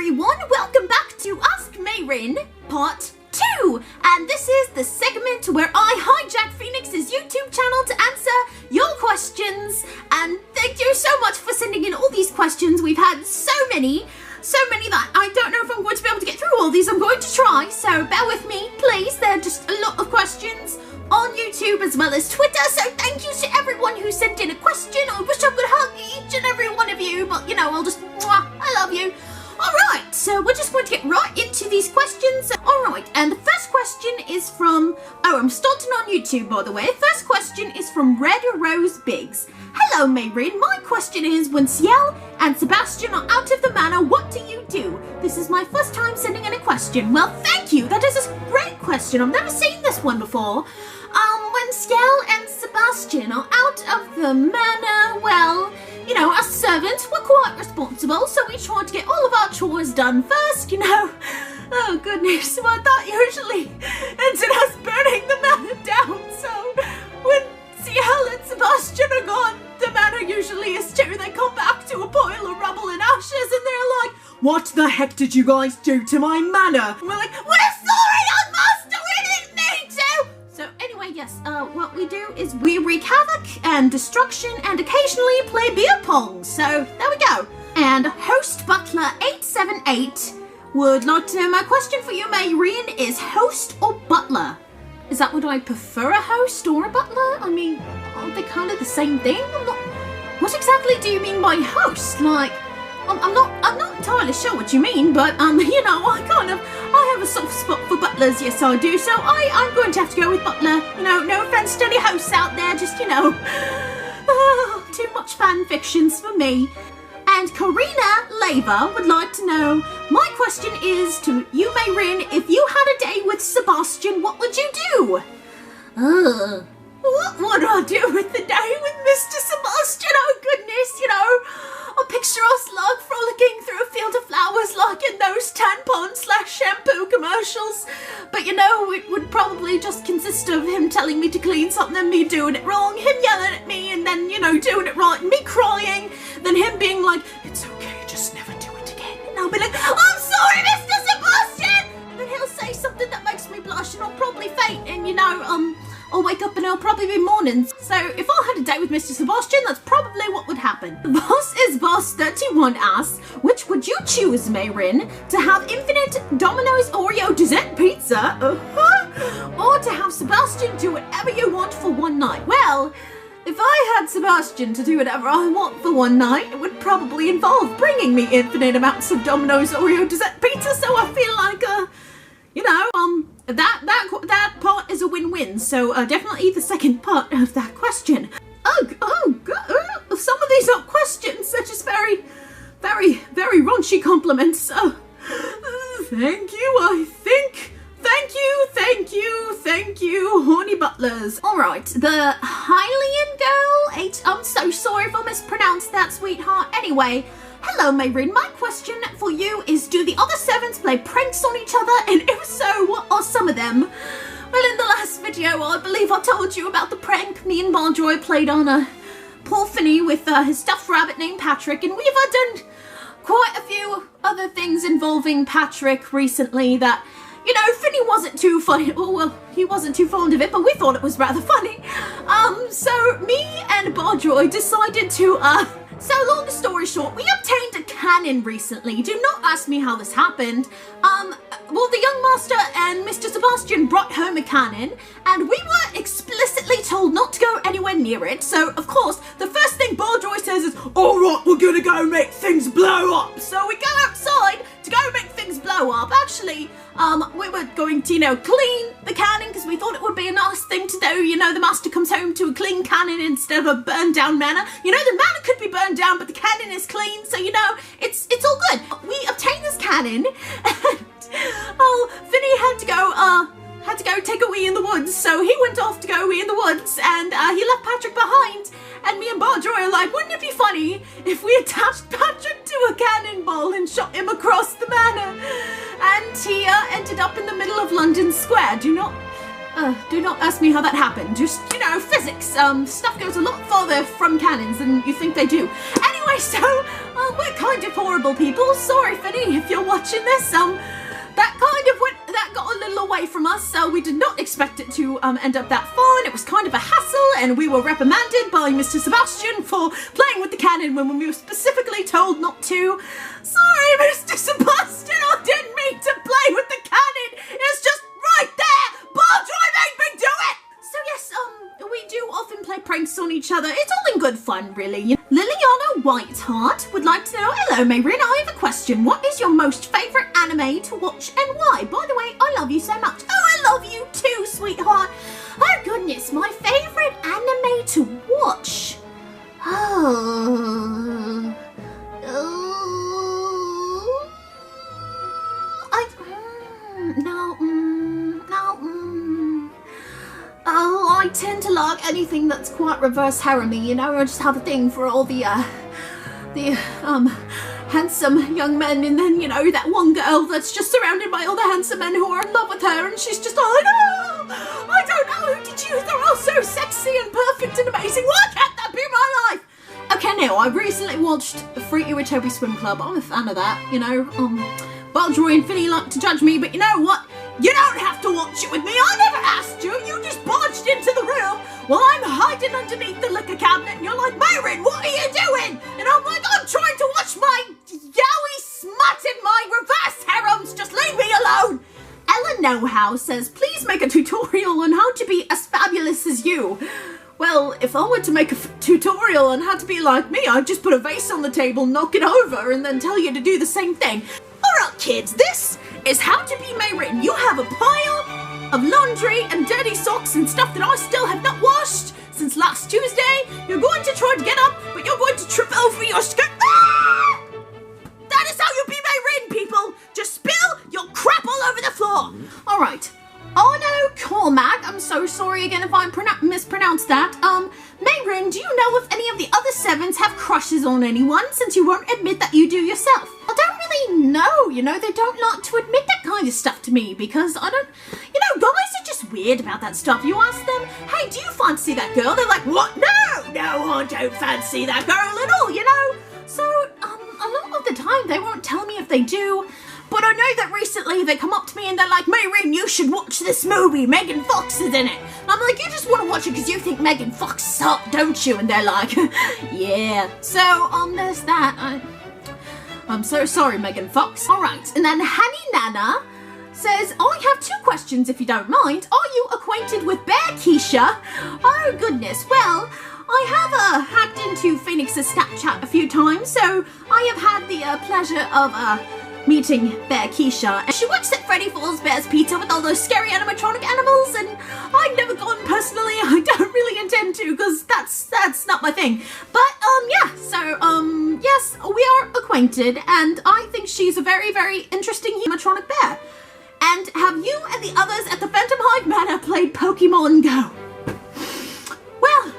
everyone, welcome back to Ask Mey-Rin Part 2. And this is the segment where I hijack Phoenix's YouTube channel to answer your questions. And thank you so much for sending in all these questions. We've had so many that I don't know if I'm going to be able to get through all these. I'm going to try, so bear with me, please. There are just a lot of questions on YouTube as well as Twitter, so thank you to everyone who sent in a question. I wish I could hug each and every one of you, but you know, I'll just, I love you. Alright, so we're just going to get right into these questions. Alright, and the first question is from, I'm starting on YouTube by the way. First question is from Red Rose Biggs. Hello Mey-Rin, my question is, when Ciel and Sebastian are out of the manor, what do you do? This is my first time sending in a question. Well, thank you, that is a great question. I've never seen this one before. When Ciel and Sebastian are out of the manor, well, you know, as servants, we're quite responsible, so we try to get all of our chores done first, you know. Oh goodness, well that usually ends in us burning the manor down, so when Ciel and Sebastian are gone, the manor usually is too. They come back to a pile of rubble and ashes and they're like, what the heck did you guys do to my manor? And we're like, we're sorry, our master, we didn't mean to! So anyway, yes, what we do is we wreak havoc and destruction and occasionally play beer pong. So there we go. And Host Butler 878 would like to know, my question for you, Mey-Rin, is host or butler? Is that what I prefer, a host or a butler? I mean, aren't they kind of the same thing? What exactly do you mean by host? Like, I'm not entirely sure what you mean, but you know, I have a soft spot for butlers, yes I do, so I'm going to have to go with butler. You know, no offense to any hosts out there, just, you know, too much fan fictions for me. And Karina Leva would like to know, my question is to you, Mey-Rin, if you had a day with Sebastian, what would you do? What would I do with the day with Mr. Sebastian? Oh goodness, you know, I picture us like frolicking through a field of flowers like in those tampon/shampoo commercials. But you know, it would probably just consist of him telling me to clean something and me doing it wrong, him yelling at me and then, you know, doing it right and me crying, then him being like, it's okay, just never do it again. And I'll be like, I'm sorry, Mr. Sebastian! And then he'll say something that makes me blush and I'll probably faint and, you know, I'll wake up and it'll probably be morning. So if I had a date with Mr. Sebastian, that's probably what would happen. Boss is Boss 31 asks, which would you choose, Mey-Rin? To have infinite Domino's Oreo dessert pizza? Or to have Sebastian do whatever you want for one night? Well, if I had Sebastian to do whatever I want for one night, it would probably involve bringing me infinite amounts of Domino's Oreo dessert pizza, so I feel like, you know, that part is a win-win, so definitely the second part of that question. Some of these are questions, they're just very raunchy compliments. Thank you, I think. Thank you, horny butlers. Alright, the Hylian girl, I'm so sorry if I mispronounced that, sweetheart. Anyway, hello Mey-Rin, my question for you is, do the other servants play pranks on each other, and if so, what are some of them? Well, in the last video, I believe I told you about the prank me and Marjorie played on poor Finny with his stuffed rabbit named Patrick, and we've done quite a few other things involving Patrick recently that, you know, Finny wasn't too funny. Oh, well, he wasn't too fond of it, but we thought it was rather funny. So me and Marjorie decided to, so long story short, we obtained a cannon recently. Do not ask me how this happened. Well, the young master and Mr. Sebastian brought home a cannon, and we were explicitly told not to go anywhere near it. So, of course, the first thing Marjorie says is, all right, we're gonna go make things blow up. So we go outside to go make things blow up. Actually, we were going to, you know, clean the cannon because we thought it would be a nice thing to do. You know, the master comes home to a clean cannon instead of a burned down manor. You know, the manor could be burned down, but the cannon is clean, so you know, it's all good. We obtained this cannon, and Finny had to go take a wee in the woods, so he went off to go wee in the woods, and he left Patrick behind. And me and Marjorie are like, wouldn't it be funny if we attached Patrick to a cannonball and shot him across the manor? And he ended up in the middle of London Square. Do not ask me how that happened. Just, you know, physics. Stuff goes a lot farther from cannons than you think they do. Anyway, so we're kind of horrible people. Sorry, Finny, if you're watching this. That got a little away from us, so we did not expect it to end up that far, and it was kind of a hassle, and we were reprimanded by Mr. Sebastian for playing with the cannon when we were specifically told not to. Sorry, Mr. Sebastian, I didn't mean to play with the cannon. It's just right there. Baldroy made me do it. So yes, we do often play pranks on each other. It's all in good fun, really. Liliana Whiteheart would like to know, hello, Mey-Rin, I have a question. What is your most favourite anime to watch and why? By the way, I love you so much. Oh, I love you too, sweetheart. Oh, goodness, my favourite anime to watch. I tend to like anything that's quite reverse harem-y, you know. I just have a thing for all the handsome young men, and then, you know, that one girl that's just surrounded by all the handsome men who are in love with her, and she's just like, oh, I don't know who to choose. They're all so sexy and perfect and amazing. Why can't that be my life? Okay, now, I recently watched Fruity with Toby Swim Club. I'm a fan of that, you know. Baldroy and Finny like to judge me, but you know what? You don't have to watch it with me. I never asked you. You just barged into the room while I'm hiding underneath the liquor cabinet, and you're like, Mey-Rin, what are you doing? And I'm like, I'm trying to watch my yaoi smut in my reverse harems. Just leave me alone. Ella Knowhow says, please make a tutorial on how to be as fabulous as you. Well, if I were to make a tutorial on how to be like me, I'd just put a vase on the table, knock it over, and then tell you to do the same thing. Alright, kids, this is how to be Mey-Rin. You have a pile of laundry and dirty socks and stuff that I still have not washed since last Tuesday. You're going to try to get up, but you're going to trip over your skirt. Ah! That is how you be Mey-Rin, people. Just spill your crap all over the floor. Alright. Arno Cormac, I'm so sorry again if I mispronounced that. Mey-Rin, do you know if any of the other sevens have crushes on anyone, since you won't admit that you do yourself? I don't really know, you know, they don't like to admit that kind of stuff to me, because I don't, you know, guys are just weird about that stuff. You ask them, hey, do you fancy that girl? They're like, what? No, I don't fancy that girl at all, you know? So, a lot of the time they won't tell me if they do. But I know that recently they come up to me and they're like, Mey-Rin, you should watch this movie. Megan Fox is in it. And I'm like, you just want to watch it because you think Megan Fox is hot, don't you? And they're like, yeah. So, there's that. I'm so sorry, Megan Fox. All right. And then Hanny Nana says, I have 2 questions if you don't mind. Are you acquainted with Bear Keisha? Oh, goodness. Well, I have hacked into Phoenix's Snapchat a few times, so I have had the pleasure of meeting Bear Keisha, and she works at Freddy Fazbear's Pizza with all those scary animatronic animals, and I've never gone personally. I don't really intend to, because that's not my thing. But yeah, so yes, we are acquainted, and I think she's a very, very interesting animatronic bear. And have you and the others at the Phantom Hive Manor played Pokemon Go? Well,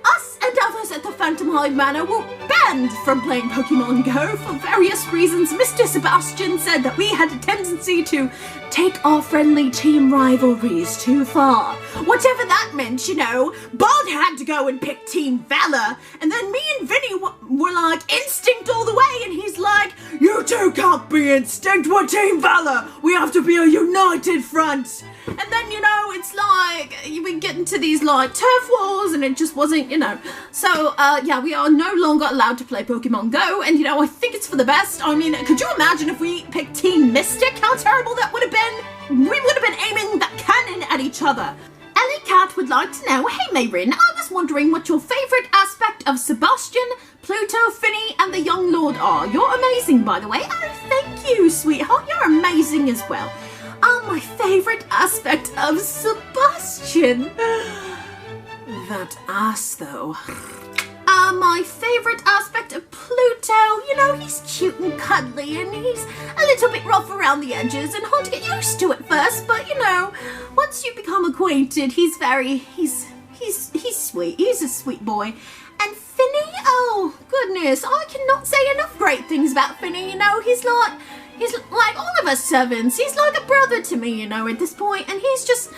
us and others at the Phantom Hive Manor were banned from playing Pokemon Go for various reasons. Mr. Sebastian said that we had a tendency to take our friendly team rivalries too far. Whatever that meant, you know. Bald had to go and pick Team Valor, and then me and Vinny were like Instinct all the way, and he's like, you two can't be Instinct, we're Team Valor. We have to be a united front. And then, you know, it's like, we get into these, like, turf wars, and it just wasn't, you know. So, yeah, we are no longer allowed to play Pokemon Go, and, you know, I think it's for the best. I mean, could you imagine if we picked Team Mystic? How terrible that would have been. We would have been aiming that cannon at each other. Ellie Cat would like to know, hey, Mey-Rin, I was wondering what your favourite aspect of Sebastian, Pluto, Finny, and the Young Lord are. You're amazing, by the way. Oh, thank you, sweetheart. You're amazing as well. My favourite aspect of Sebastian. That ass, though. My favourite aspect of Pluto, you know, he's cute and cuddly, and he's a little bit rough around the edges and hard to get used to at first, but, you know, once you become acquainted, he's sweet. He's a sweet boy. And Finny, oh, goodness, I cannot say enough great things about Finny, you know, he's like all of us sevens. He's like a brother to me, you know, at this point. And he's just,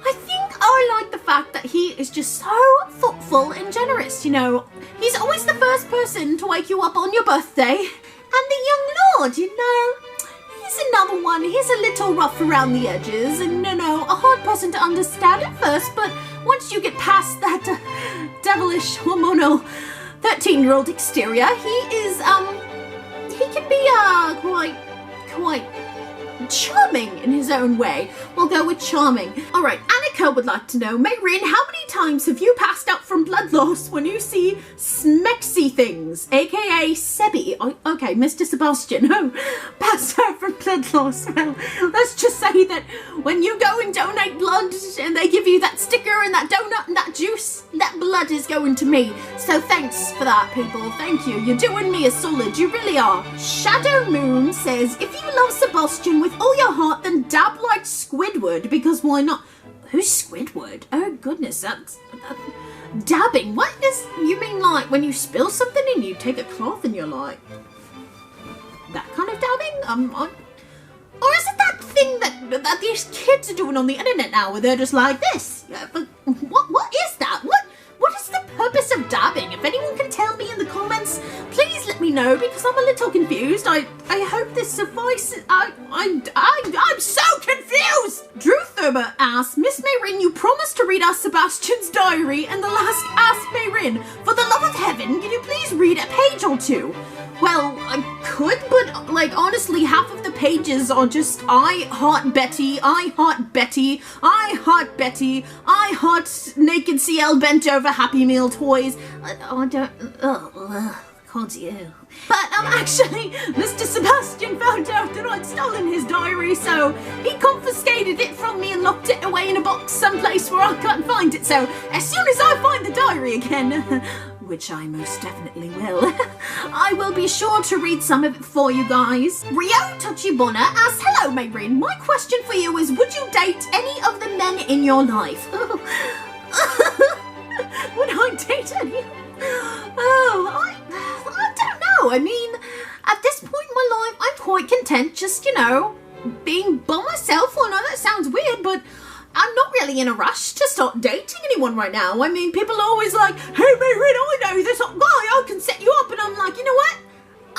I think I like the fact that he is just so thoughtful and generous, you know. He's always the first person person to wake you up on your birthday. And the young lord, you know, he's another one. He's a little rough around the edges and, you know, a hard person to understand at first, but once you get past that devilish hormonal 13-year-old exterior, he can be quite charming in his own way. We'll go with charming. All right, Annika would like to know, Mey-Rin, how many times have you passed out from blood loss when you see smexy things, aka Sebi? Okay, Mr. Sebastian, passed out from blood loss. Well, let's just say that when you go and donate blood and they give you that sticker and that donut and that juice, that blood is going to me. So thanks for that, people. Thank you. You're doing me a solid. You really are. Shadow Moon says, if you love Sebastian with all your heart, then dab like Squidward, because why not? Who's Squidward? Oh goodness, that's dabbing. What is, you mean like when you spill something and you take a cloth and you're like, that kind of dabbing? Or is it that thing that these kids are doing on the internet now where they're just like this? But what is that? What is the purpose of dabbing? If anyone can tell me in the comments, please let me know, because I'm a little confused. I hope this suffices. I'm so confused! Drew Thurber asks, Miss Mey-Rin, you promised to read us Sebastian's diary and the last Ask Mey-Rin. For the love of heaven, can you please read a page or two? Well, I could, but, like, honestly, half of the pages are just, I heart Betty, I heart Betty, I heart Betty, I heart naked CL bent over Happy Meal toys. I don't, God, you. But, actually, Mr. Sebastian found out that I'd stolen his diary, so he confiscated it from me and locked it away in a box someplace where I can't find it. So, as soon as I find the diary again, which I most definitely will, I will be sure to read some of it for you guys. Rio Tachibona asks, hello Mey-Rin, my question for you is, would you date any of the men in your life? Would I date any? I don't know. I mean, at this point in my life, I'm quite content just, you know, being by myself. I know that sounds weird, but I'm not really in a rush to start dating anyone right now. I mean, people are always like, hey Mey-Rin, I know this hot guy, I can set you up. And I'm like, you know what?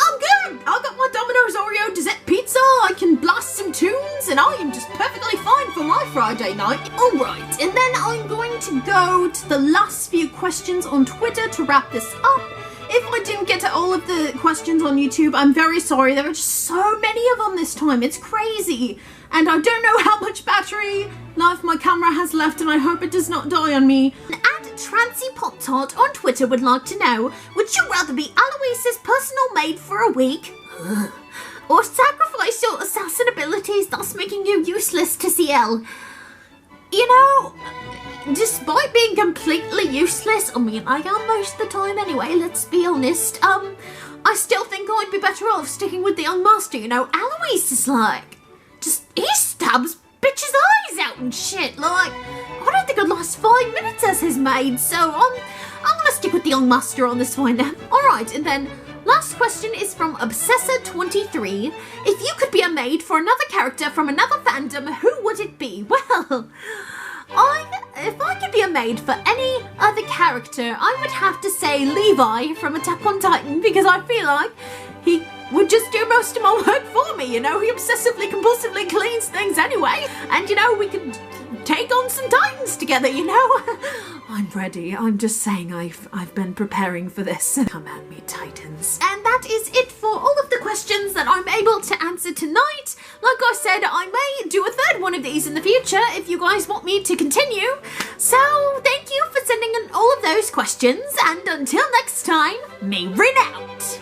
I'm good. I got my Domino's Oreo dessert pizza. I can blast some tunes and I am just perfectly fine for my Friday night. All right, and then I'm going to go to the last few questions on Twitter to wrap this up. If I didn't get to all of the questions on YouTube, I'm very sorry. There are just so many of them this time. It's crazy. And I don't know how much battery life my camera has left, and I hope it does not die on me. And Trancy Pop Tart on Twitter would like to know, would you rather be Aloise's personal maid for a week? Or sacrifice your assassin abilities, thus making you useless to CL? You know, despite being completely useless, I mean, I am most of the time anyway, let's be honest, I still think I'd be better off sticking with the young master, you know. Alois is like, he stabs bitches' eyes out and shit, like, I don't think I'd last 5 minutes as his maid, so I'm gonna stick with the young master on this one. Alright, and then last question is from Obsessor23. If you could be a maid for another character from another fandom, who would it be? Well, if I could be a maid for any other character, I would have to say Levi from Attack on Titan, because I feel like he would just do most of my work for me, you know. He obsessively, compulsively cleans things anyway, and, you know, we could take on some Titans together, you know. I'm ready. I'm just saying I've been preparing for this. Come at me, Titans. And that is it for all of the questions that I'm able to answer tonight. Like I said, I may do a third one of these in the future if you guys want me to continue. So thank you for sending in all of those questions, and until next time, Mey-Rin out.